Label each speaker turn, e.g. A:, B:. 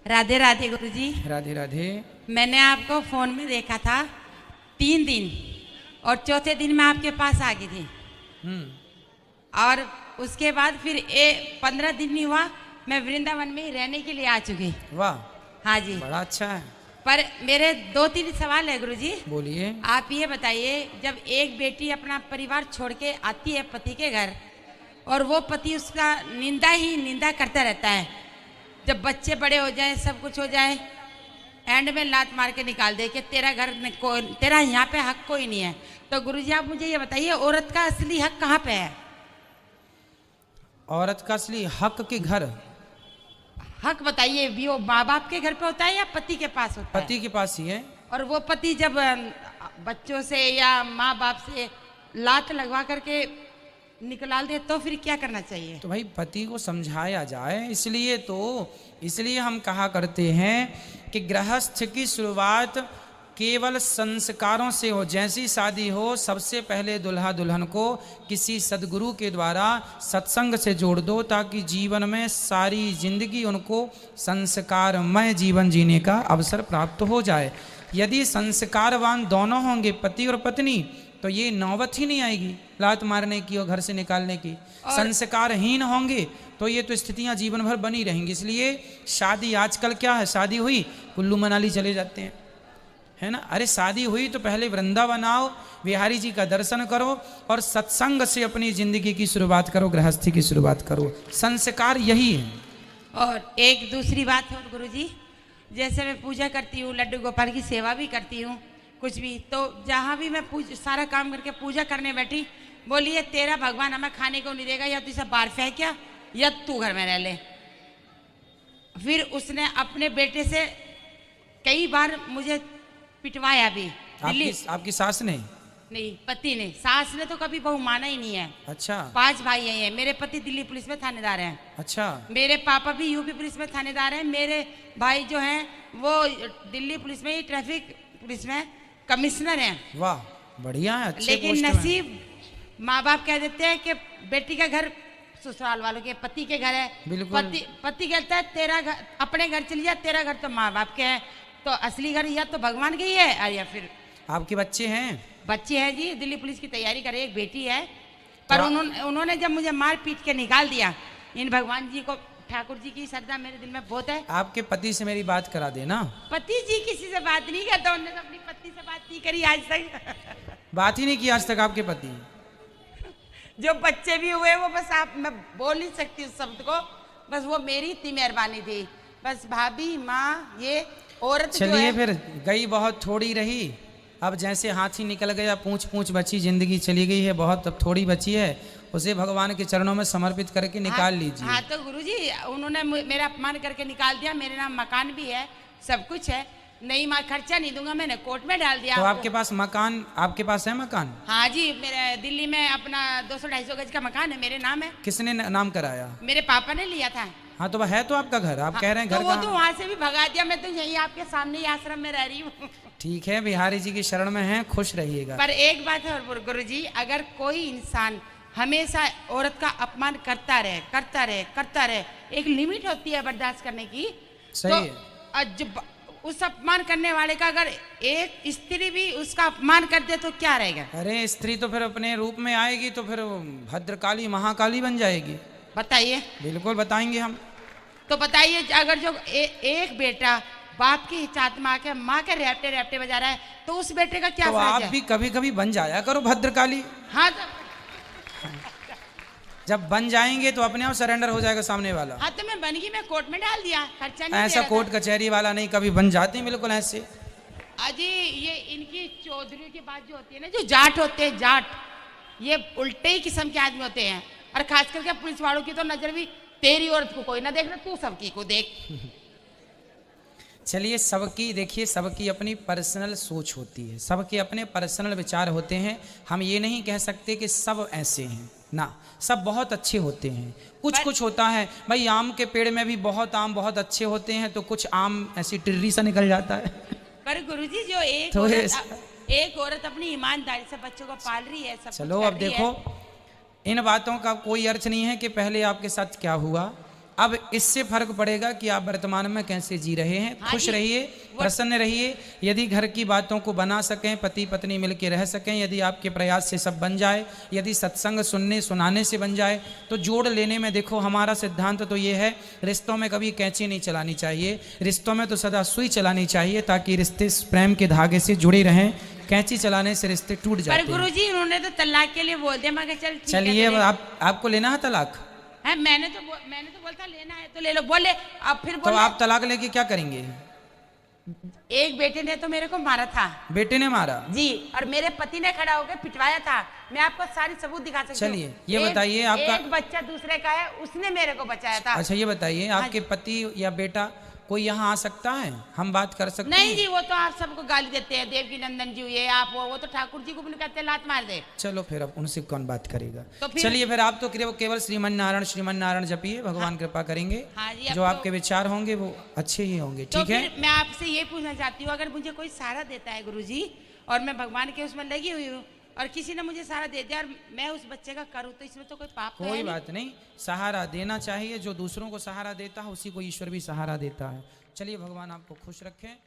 A: राधे राधे गुरुजी।
B: राधे राधे।
A: मैंने आपको फोन में देखा था 3 दिन और चौथे दिन मैं आपके पास आ गई थी। और उसके बाद फिर 15 दिन नहीं हुआ मैं वृंदावन में ही रहने के लिए आ चुकी।
B: वाह,
A: हाँ जी,
B: बड़ा अच्छा है।
A: पर मेरे 2-3 सवाल है गुरुजी।
B: बोलिए।
A: आप ये बताइए, जब एक बेटी अपना परिवार छोड़ के आती है पति के घर और वो पति उसका निंदा ही निंदा करता रहता है, जब बच्चे बड़े हो जाए सब कुछ हो जाए एंड में लात मार के निकाल दे कि तेरा घर में तेरा यहाँ पे हक कोई नहीं है, तो गुरुजी आप मुझे ये बताइए औरत का असली हक कहाँ पे है?
B: औरत का असली हक के घर,
A: हक बताइए, भी वो माँ बाप के घर पे होता है या पति के पास होता है?
B: पति के पास ही है।
A: और वो पति जब बच्चों से या माँ बाप से लात लगवा करके निकाल दे तो फिर क्या करना चाहिए?
B: तो भाई पति को समझाया जाए, इसलिए हम कहा करते हैं कि गृहस्थ की शुरुआत केवल संस्कारों से हो। जैसी शादी हो सबसे पहले दुल्हा दुल्हन को किसी सदगुरु के द्वारा सत्संग से जोड़ दो, ताकि जीवन में सारी जिंदगी उनको संस्कारमय जीवन जीने का अवसर प्राप्त हो जाए। यदि संस्कारवान दोनों होंगे पति और पत्नी तो ये नौबत ही नहीं आएगी लात मारने की और घर से निकालने की। संस्कारहीन होंगे तो ये तो स्थितियां जीवन भर बनी रहेंगी। इसलिए शादी आजकल क्या है, शादी हुई कुल्लू मनाली चले जाते हैं, है ना। अरे शादी हुई तो पहले वृंदावन आओ, बिहारी जी का दर्शन करो और सत्संग से अपनी जिंदगी की शुरुआत करो, गृहस्थी की शुरुआत करो। संस्कार यही है।
A: और एक दूसरी बात है गुरुजी, जैसे मैं पूजा करती हूँ, लड्डू गोपाल की सेवा भी करती हूँ, कुछ भी तो जहाँ भी मैं सारा काम करके पूजा करने बैठी, बोलिए तेरा भगवान हमें खाने को नहीं देगा, या तू इसे बाहर फेंक क्या, या तू घर में रह ले। फिर उसने अपने बेटे से कई बार मुझे पिटवाया भी।
B: आपकी सास ने?
A: नहीं, पति ने। सास ने तो कभी बहू माना ही नहीं है।
B: अच्छा।
A: 5 भाई हैं। मेरे पति दिल्ली पुलिस में थानेदार हैं।
B: अच्छा।
A: मेरे पापा भी यूपी पुलिस में थानेदार हैं। मेरे भाई जो हैं वो दिल्ली पुलिस में ही ट्रैफिक पुलिस में कमिश्नर हैं।
B: वाह, बढ़िया है, अच्छे
A: लेकिन
B: पोस्ट में।
A: नसीब माँ बाप कह देते हैं कि बेटी का घर ससुराल वालों के, पति के घर है।
B: बिल्कुल।
A: पति कहता है तेरा घर अपने घर चली जा, तेरा घर तो माँ बाप के है, तो असली घर या तो भगवान के ही है या फिर।
B: आपके बच्चे हैं?
A: बच्चे हैं जी, दिल्ली पुलिस की तैयारी करे, एक बेटी है। पर उन्होंने जब मुझे मार पीट के निकाल दिया, इन भगवान जी को, ठाकुर जी की श्रद्धा मेरे दिल में बहुत है।
B: आपके पति से मेरी बात करा देना।
A: पति जी किसी से बात नहीं करता, उन्होंने तो अपनी पत्नी से बात नहीं करी आज तक।
B: बात ही नहीं की आज तक आपके पति?
A: जो बच्चे भी हुए वो बस मैं बोल नहीं सकती उस शब्द को, बस वो मेरी इतनी मेहरबानी थी, बस भाभी माँ ये औरत।
B: चलिए फिर गई बहुत थोड़ी रही, अब जैसे हाथी निकल गया पूंछ पूंछ बची, जिंदगी चली गई है बहुत, अब थोड़ी बची है, उसे भगवान के चरणों में समर्पित करके निकाल लीजिए।
A: हाँ तो गुरुजी उन्होंने मेरा अपमान करके निकाल दिया, मेरे नाम मकान भी है, सब कुछ है, नहीं मैं खर्चा नहीं दूंगा, मैंने कोर्ट में डाल दिया।
B: तो आपके पास मकान, आपके पास है मकान?
A: हाँ जी, मेरे दिल्ली में अपना 200-250 गज का मकान है, मेरे नाम है।
B: किसने नाम कराया?
A: मेरे पापा ने लिया था।
B: हाँ तो है तो आपका घर, आप कह रहे हैं घर
A: तो वो तो वहाँ से भी भगा दिया, मैं तो यही आपके सामने ही आश्रम में रह रही हूँ।
B: ठीक है, बिहारी जी की शरण में हैं, खुश रहिएगा।
A: पर एक बात है गुरुजी, अगर कोई इंसान हमेशा औरत का अपमान करता रहे, एक लिमिट होती है बर्दाश्त करने की।
B: सही है।
A: तो उस अपमान करने वाले का अगर एक स्त्री भी उसका अपमान कर दे तो क्या रहेगा?
B: अरे स्त्री तो फिर अपने रूप में आएगी तो फिर भद्रकाली महाकाली बन जाएगी।
A: बताइए।
B: बिल्कुल बताएंगे हम।
A: तो बताइए, अगर जो एक बेटा बाप की चात में आके माँ के रेपटे बजा रहा है तो उस बेटे का क्या
B: तो आप भी कभी कभी बन जाया करो भद्रकाली।
A: हाँ तो
B: जब बन जाएंगे तो अपने आप सरेंडर हो जाएगा सामने वाला।
A: हाँ तो मैं बन गई, मैं कोर्ट में डाल दिया, खर्चा नहीं
B: ऐसा कोर्ट कचहरी वाला नहीं, कभी बन जाते हैं बिल्कुल ऐसे।
A: अजी ये इनकी चौधरी की बात जो होती है ना, जो जाट होते हैं, जाट ये उल्टे ही किस्म के आदमी होते हैं, और खास करके पुलिस वालों की तो नजर भी तेरी औरत को कोई ना देख रहा, तू सबकी को देख।
B: चलिए सबकी, देखिए सबकी अपनी पर्सनल सोच होती है, सबके अपने पर्सनल विचार होते हैं। हम ये नहीं कह सकते कि सब ऐसे हैं ना, सब बहुत अच्छे होते हैं। कुछ होता है भाई, आम के पेड़ में भी बहुत आम बहुत अच्छे होते हैं, तो कुछ आम ऐसी टिर्री सा निकल जाता है।
A: पर गुरुजी जो एक औरत अपनी ईमानदारी से बच्चों को पाल रही है, सब
B: चलो अब देखो, इन बातों का कोई अर्थ नहीं है कि पहले आपके साथ क्या हुआ, अब इससे फर्क पड़ेगा कि आप वर्तमान में कैसे जी रहे हैं।
A: हाँ
B: खुश
A: जी,
B: रहिए, प्रसन्न रहिए। यदि घर की बातों को बना सकें, पति पत्नी मिलकर रह सकें, यदि आपके प्रयास से सब बन जाए, यदि सत्संग सुनने सुनाने से बन जाए, तो जोड़ लेने में देखो हमारा सिद्धांत तो ये है, रिश्तों में कभी कैंची नहीं चलानी चाहिए, रिश्तों में तो सदा सुई चलानी चाहिए, ताकि रिश्ते प्रेम के धागे से जुड़े रहें। कैंची चलाने से रिश्ते टूट
A: पर
B: जाते हैं।
A: गुरुजी उन्होंने तो तलाक के लिए बोल दिया। मैं कहा चल ठीक है,
B: चलिए,
A: तो
B: अब
A: ले।
B: आपको लेना है तलाक?
A: है मैंने तो बोलता लेना है तो ले लो। बोले अब फिर
B: तो
A: बोले
B: आप तलाक लेके क्या करेंगे?
A: एक बेटे ने तो मेरे को मारा था
B: बेटे ने मारा
A: जी, और मेरे पति ने खड़ा होकर पिटवाया था। मैं आपको सारी सबूत दिखा सकती हूँ।
B: चलिए, ये बताइए आपका
A: एक बच्चा दूसरे का है, उसने मेरे को बचाया था।
B: अच्छा, ये बताइए आपके पति या बेटा कोई यहाँ आ सकता है? हम बात कर सकते
A: नहीं
B: हैं?
A: जी, वो तो आप सबको गाली देते हैं, देवकी नंदन जी ये आप वो तो ठाकुर जी को भी कहते हैं लात मार दे।
B: चलो फिर अब उनसे कौन बात करेगा।
A: तो फिर-
B: चलिए फिर आप तो केवल श्रीमन नारायण जपिए, भगवान कृपा करेंगे।
A: हाँ जी, अब
B: जो
A: तो-
B: आपके विचार होंगे वो अच्छे ही होंगे।
A: तो
B: ठीक है,
A: फिर मैं आपसे ये पूछना चाहती हूँ, अगर मुझे कोई सहारा देता है गुरुजी, और मैं भगवान के उसमें लगी हुई हूँ, और किसी ने मुझे सहारा दे दिया और मैं उस बच्चे का करूँ, तो इसमें तो कोई पाप तो है
B: कोई
A: नहीं?
B: बात नहीं, सहारा देना चाहिए। जो दूसरों को सहारा देता है उसी को ईश्वर भी सहारा देता है। चलिए, भगवान आपको खुश रखें।